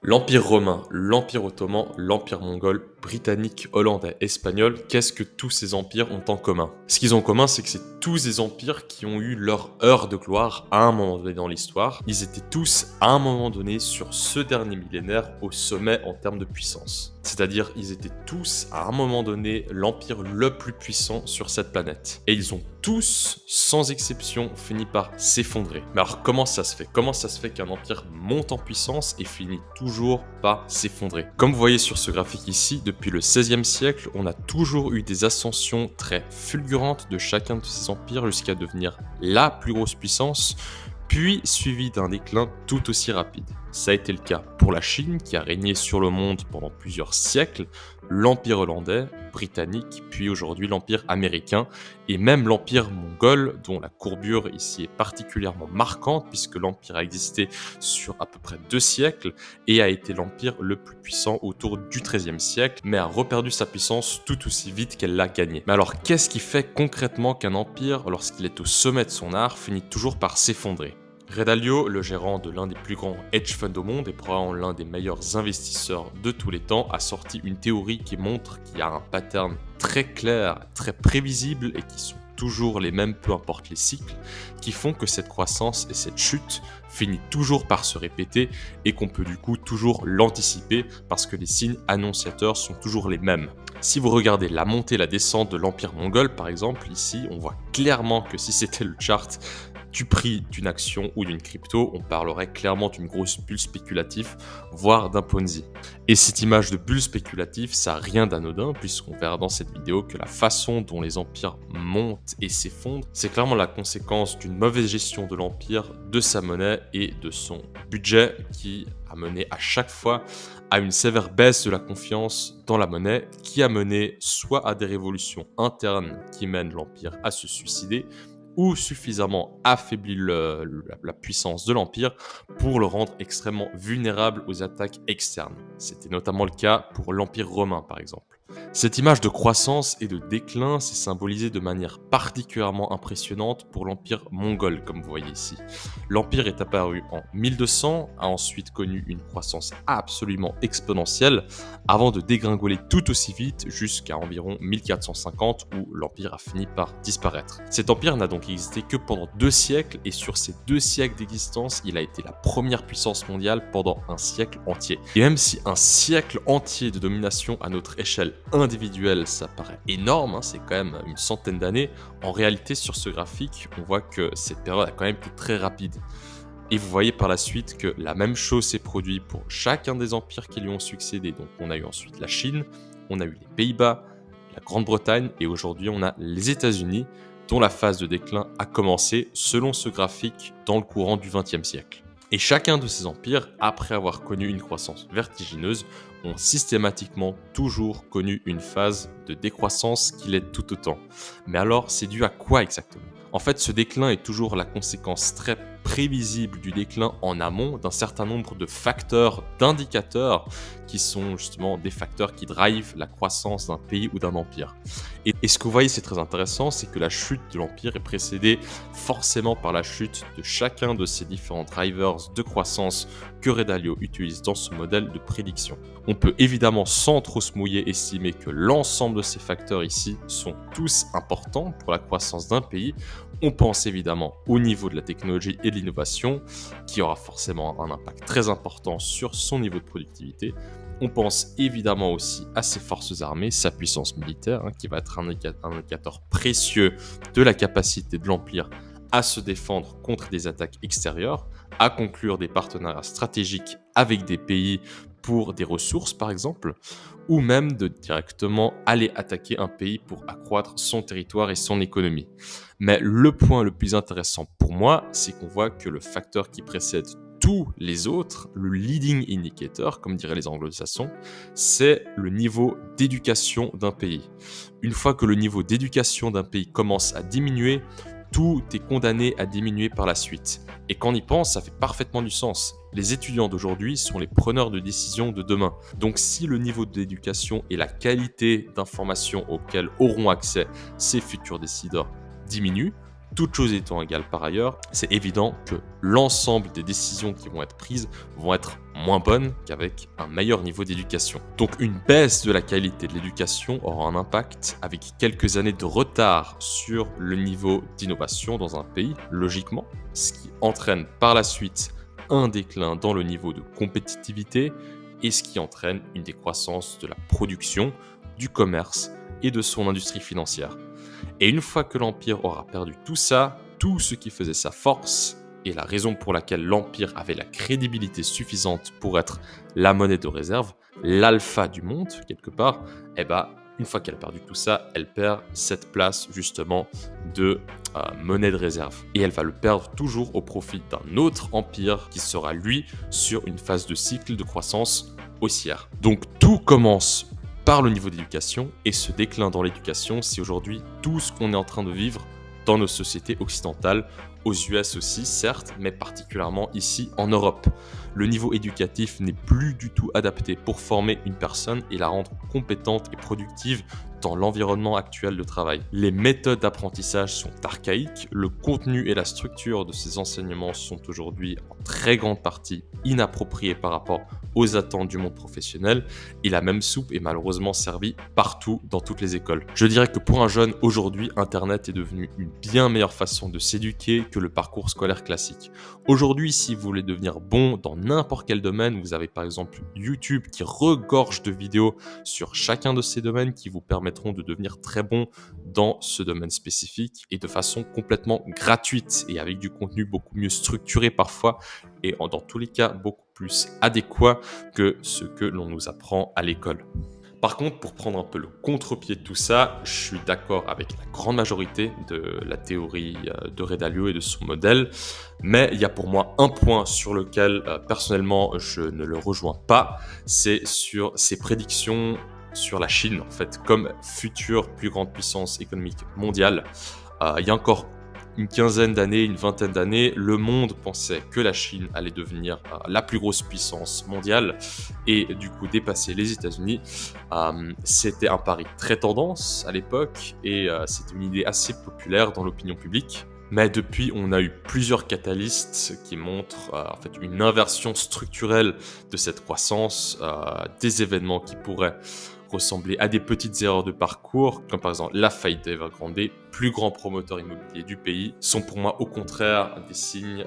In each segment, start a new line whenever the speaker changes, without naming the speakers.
L'Empire romain, l'Empire ottoman, l'Empire mongol, britannique, hollandais, espagnol, qu'est-ce que tous ces empires ont en commun? Ce qu'ils ont en commun, c'est que c'est tous des empires qui ont eu leur heure de gloire à un moment donné dans l'histoire. Ils étaient tous, à un moment donné, sur ce dernier millénaire, au sommet en termes de puissance. C'est-à-dire, ils étaient tous, à un moment donné, l'empire le plus puissant sur cette planète. Et ils ont tous, sans exception, fini par s'effondrer. Mais alors, comment ça se fait? Comment ça se fait qu'un empire monte en puissance et finit toujours par s'effondrer? Comme vous voyez sur ce graphique ici, depuis le XVIe siècle, on a toujours eu des ascensions très fulgurantes de chacun de ces empires jusqu'à devenir la plus grosse puissance, puis suivi d'un déclin tout aussi rapide. Ça a été le cas pour la Chine, qui a régné sur le monde pendant plusieurs siècles, l'Empire hollandais, britannique, puis aujourd'hui l'Empire américain, et même l'Empire mongol, dont la courbure ici est particulièrement marquante, puisque l'Empire a existé sur à peu près 2 siècles, et a été l'Empire le plus puissant autour du XIIIe siècle, mais a reperdu sa puissance tout aussi vite qu'elle l'a gagnée. Mais alors, qu'est-ce qui fait concrètement qu'un empire, lorsqu'il est au sommet de son art, finit toujours par s'effondrer? Ray Dalio, le gérant de l'un des plus grands hedge funds au monde et probablement l'un des meilleurs investisseurs de tous les temps, a sorti une théorie qui montre qu'il y a un pattern très clair, très prévisible et qui sont toujours les mêmes, peu importe les cycles, qui font que cette croissance et cette chute finit toujours par se répéter et qu'on peut du coup toujours l'anticiper parce que les signes annonciateurs sont toujours les mêmes. Si vous regardez la montée et la descente de l'Empire mongol par exemple, ici on voit clairement que si c'était le chart du prix d'une action ou d'une crypto, on parlerait clairement d'une grosse bulle spéculative, voire d'un Ponzi. Et cette image de bulle spéculative, ça n'a rien d'anodin, puisqu'on verra dans cette vidéo que la façon dont les empires montent et s'effondrent, c'est clairement la conséquence d'une mauvaise gestion de l'empire, de sa monnaie et de son budget, qui a mené à chaque fois à une sévère baisse de la confiance dans la monnaie, qui a mené soit à des révolutions internes qui mènent l'empire à se suicider, ou suffisamment affaibli la puissance de l'Empire pour le rendre extrêmement vulnérable aux attaques externes. C'était notamment le cas pour l'Empire romain par exemple. Cette image de croissance et de déclin s'est symbolisée de manière particulièrement impressionnante pour l'Empire mongol, comme vous voyez ici. L'Empire est apparu en 1200, a ensuite connu une croissance absolument exponentielle, avant de dégringoler tout aussi vite jusqu'à environ 1450, où l'Empire a fini par disparaître. Cet empire n'a donc existé que pendant 2 siècles, et sur ces 2 siècles d'existence, il a été la première puissance mondiale pendant un siècle entier. Et même si un siècle entier de domination à notre échelle individuelle, ça paraît énorme, c'est quand même une centaine d'années, en réalité sur ce graphique, on voit que cette période a quand même été très rapide. Et vous voyez par la suite que la même chose s'est produite pour chacun des empires qui lui ont succédé. Donc on a eu ensuite la Chine, on a eu les Pays-Bas, la Grande-Bretagne et aujourd'hui on a les États-Unis dont la phase de déclin a commencé selon ce graphique dans le courant du XXe siècle. Et chacun de ces empires, après avoir connu une croissance vertigineuse, ont systématiquement toujours connu une phase de décroissance qui l'est tout autant. Mais alors, c'est dû à quoi exactement? En fait, ce déclin est toujours la conséquence très prévisible du déclin en amont d'un certain nombre de facteurs, d'indicateurs qui sont justement des facteurs qui drivent la croissance d'un pays ou d'un empire. Et ce que vous voyez, c'est très intéressant, c'est que la chute de l'empire est précédée forcément par la chute de chacun de ces différents drivers de croissance que Ray Dalio utilise dans ce modèle de prédiction. On peut évidemment sans trop se mouiller estimer que l'ensemble de ces facteurs ici sont tous importants pour la croissance d'un pays. On pense évidemment au niveau de la technologie et de l'innovation, qui aura forcément un impact très important sur son niveau de productivité. On pense évidemment aussi à ses forces armées, sa puissance militaire, qui va être un indicateur précieux de la capacité de l'Empire à se défendre contre des attaques extérieures, à conclure des partenariats stratégiques avec des pays pour des ressources par exemple, ou même de directement aller attaquer un pays pour accroître son territoire et son économie. Mais le point le plus intéressant pour moi, c'est qu'on voit que le facteur qui précède tous les autres, le leading indicator, comme diraient les anglo-saxons, c'est le niveau d'éducation d'un pays. Une fois que le niveau d'éducation d'un pays commence à diminuer, tout est condamné à diminuer par la suite. Et quand on y pense, ça fait parfaitement du sens. Les étudiants d'aujourd'hui sont les preneurs de décision de demain. Donc si le niveau d'éducation et la qualité d'information auxquelles auront accès ces futurs décideurs diminue, Toutes choses étant égales par ailleurs, c'est évident que l'ensemble des décisions qui vont être prises vont être moins bonnes qu'avec un meilleur niveau d'éducation. Donc une baisse de la qualité de l'éducation aura un impact avec quelques années de retard sur le niveau d'innovation dans un pays, logiquement, ce qui entraîne par la suite un déclin dans le niveau de compétitivité et ce qui entraîne une décroissance de la production, du commerce et de son industrie financière. Et une fois que l'Empire aura perdu tout ça, tout ce qui faisait sa force, et la raison pour laquelle l'Empire avait la crédibilité suffisante pour être la monnaie de réserve, l'alpha du monde, quelque part, une fois qu'elle a perdu tout ça, elle perd cette place justement de monnaie de réserve. Et elle va le perdre toujours au profit d'un autre empire qui sera lui sur une phase de cycle de croissance haussière. Donc tout commence par le niveau d'éducation, et ce déclin dans l'éducation, c'est aujourd'hui tout ce qu'on est en train de vivre dans nos sociétés occidentales, aux US aussi certes, mais particulièrement ici en Europe. Le niveau éducatif n'est plus du tout adapté pour former une personne et la rendre compétente et productive dans l'environnement actuel de travail. Les méthodes d'apprentissage sont archaïques, le contenu et la structure de ces enseignements sont aujourd'hui en très grande partie inappropriés par rapport aux attentes du monde professionnel, et la même soupe est malheureusement servie partout dans toutes les écoles. Je dirais que pour un jeune, aujourd'hui, Internet est devenu une bien meilleure façon de s'éduquer que le parcours scolaire classique. Aujourd'hui, si vous voulez devenir bon dans n'importe quel domaine, vous avez par exemple YouTube qui regorge de vidéos sur chacun de ces domaines qui vous permettront de devenir très bon dans ce domaine spécifique et de façon complètement gratuite et avec du contenu beaucoup mieux structuré parfois et dans tous les cas beaucoup plus adéquat que ce que l'on nous apprend à l'école. Par contre, pour prendre un peu le contre-pied de tout ça, je suis d'accord avec la grande majorité de la théorie de Ray Dalio et de son modèle, mais il y a pour moi un point sur lequel personnellement je ne le rejoins pas, c'est sur ses prédictions sur la Chine, en fait, comme future plus grande puissance économique mondiale. Il y a encore une quinzaine d'années, une vingtaine d'années, le monde pensait que la Chine allait devenir la plus grosse puissance mondiale et du coup dépasser les États-Unis. C'était un pari très tendance à l'époque et c'était une idée assez populaire dans l'opinion publique. Mais depuis, on a eu plusieurs catalystes qui montrent en fait une inversion structurelle de cette croissance, des événements qui pourraient ressembler à des petites erreurs de parcours, comme par exemple la faillite d'Evergrande, plus grand promoteur immobilier du pays, sont pour moi au contraire des signes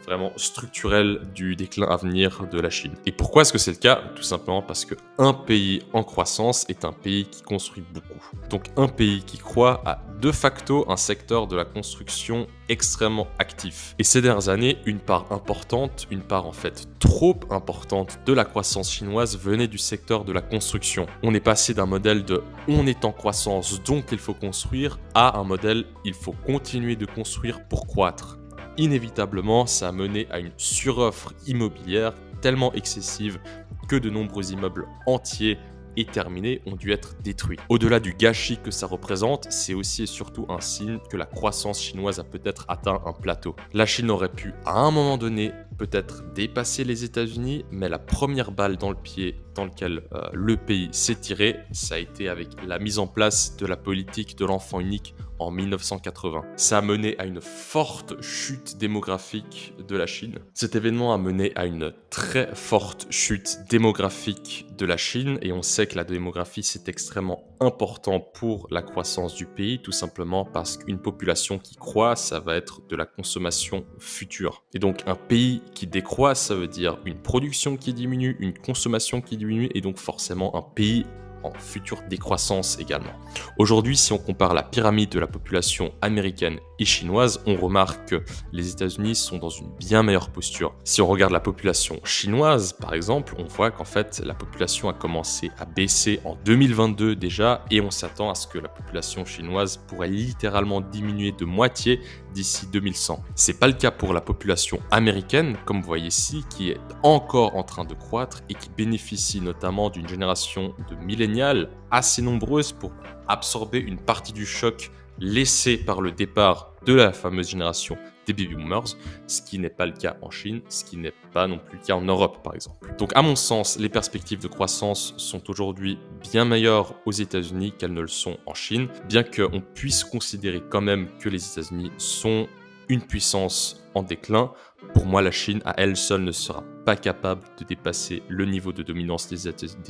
vraiment structurels du déclin à venir de la Chine. Et pourquoi est-ce que c'est le cas ? Tout simplement parce qu'un pays en croissance est un pays qui construit beaucoup. Donc un pays qui croît a de facto un secteur de la construction extrêmement actif. Et ces dernières années, une part importante, une part en fait trop importante de la croissance chinoise venait du secteur de la construction. On est passé d'un modèle de « on est en croissance donc il faut construire » à un modèle « il faut continuer de construire pour croître ». Inévitablement, ça a mené à une suroffre immobilière tellement excessive que de nombreux immeubles entiers et terminés ont dû être détruits. Au-delà du gâchis que ça représente, c'est aussi et surtout un signe que la croissance chinoise a peut-être atteint un plateau. La Chine aurait pu, à un moment donné, peut-être dépasser les États-Unis, mais la première balle dans le pied dans lequel le pays s'est tiré, ça a été avec la mise en place de la politique de l'enfant unique en 1980. Ça a mené à une forte chute démographique de la Chine. Cet événement a mené à une très forte chute démographique de la Chine et on sait que la démographie c'est extrêmement important pour la croissance du pays, tout simplement parce qu'une population qui croît, ça va être de la consommation future. Et donc un pays qui décroît, ça veut dire une production qui diminue, une consommation qui diminue et donc forcément un pays en future décroissance également. Aujourd'hui, si on compare la pyramide de la population américaine et chinoise, on remarque que les États-Unis sont dans une bien meilleure posture. Si on regarde la population chinoise, par exemple, on voit qu'en fait, la population a commencé à baisser en 2022 déjà, et on s'attend à ce que la population chinoise pourrait littéralement diminuer de moitié d'ici 2100. C'est pas le cas pour la population américaine, comme vous voyez ici, qui est encore en train de croître et qui bénéficie notamment d'une génération de millénials assez nombreuses pour absorber une partie du choc laissé par le départ de la fameuse génération des baby boomers, ce qui n'est pas le cas en Chine, ce qui n'est pas non plus le cas en Europe par exemple. Donc à mon sens, les perspectives de croissance sont aujourd'hui bien meilleures aux États-Unis qu'elles ne le sont en Chine, bien qu'on puisse considérer quand même que les États-Unis sont une puissance en déclin. Pour moi, la Chine à elle seule ne sera pas capable de dépasser le niveau de dominance des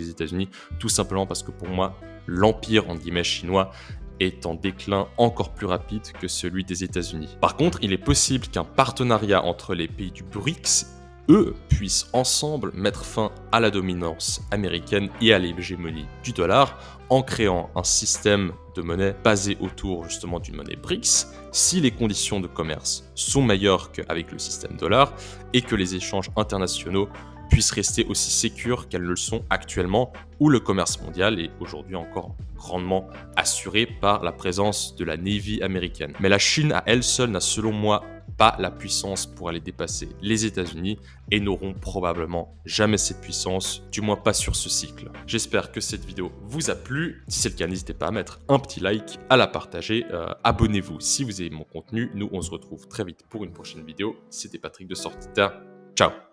États-Unis, tout simplement parce que pour moi, l'empire en guillemets chinois est en déclin encore plus rapide que celui des États-Unis. Par contre, il est possible qu'un partenariat entre les pays du BRICS, eux, puissent ensemble mettre fin à la dominance américaine et à l'hégémonie du dollar en créant un système de monnaie basé autour justement d'une monnaie BRICS si les conditions de commerce sont meilleures qu'avec le système dollar et que les échanges internationaux puissent rester aussi sécures qu'elles le sont actuellement, où le commerce mondial est aujourd'hui encore grandement assuré par la présence de la Navy américaine. Mais la Chine à elle seule n'a selon moi pas la puissance pour aller dépasser les États-Unis et n'auront probablement jamais cette puissance, du moins pas sur ce cycle. J'espère que cette vidéo vous a plu. Si c'est le cas, n'hésitez pas à mettre un petit like, à la partager, abonnez-vous si vous aimez mon contenu. Nous, on se retrouve très vite pour une prochaine vidéo. C'était Patrick de Sortita. Ciao!